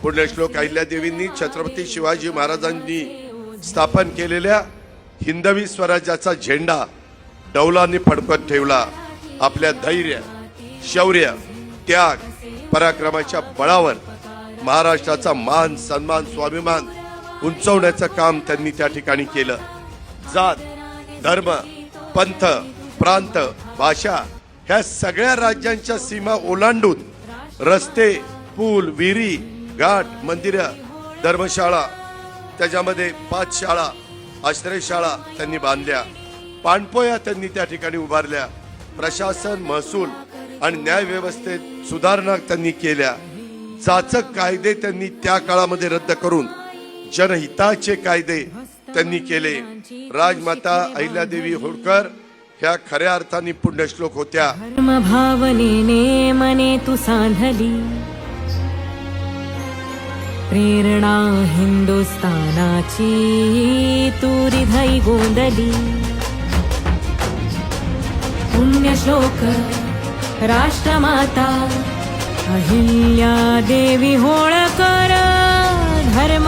पुण्यश्लोक अहिल्यादेवींनी छत्रपती शिवाजी महाराजांनी स्थापन केलेल्या हिंदवी स्वराज्याचा झेंडा डौलांनी फडकवत ठेवला. आपल्या धैर्य, शौर्य, त्याग, पराक्रमाच्या बळावर महाराष्ट्राचा मान, सन्मान, स्वाभिमान उंचवण्याचं काम त्यांनी त्या ठिकाणी केलं. जात, धर्म, पंथ, प्रांत, भाषा ह्या सगळ्या राज्यांच्या सीमा ओलांडून रस्ते, पूल, विहिरी, घाट, मंदिरं, धर्मशाळा, त्याच्यामध्ये पाठशाळा, आश्रयशाळा त्यांनी बांधल्या. पाणपोया त्यांनी त्या ठिकाणी उभारल्या. प्रशासन, महसूल आणि न्याय व्यवस्थेत सुधारणा त्यांनी केल्या. जाचक कायदे त्यांनी त्या काळामध्ये रद्द करून जनहिताचे कायदे त्यांनी केले. राजमाता अहिल्यादेवी होळकर ह्या खऱ्या अर्थाने पुण्यश्लोक होत्या. धर्म भावनेने मने तू सांधली, प्रेरणा हिंदुस्थानाची तू हृदय गोंदली. पुण्यश्लोक राष्ट्रमाता अहिल्या देवी होळकर, धर्म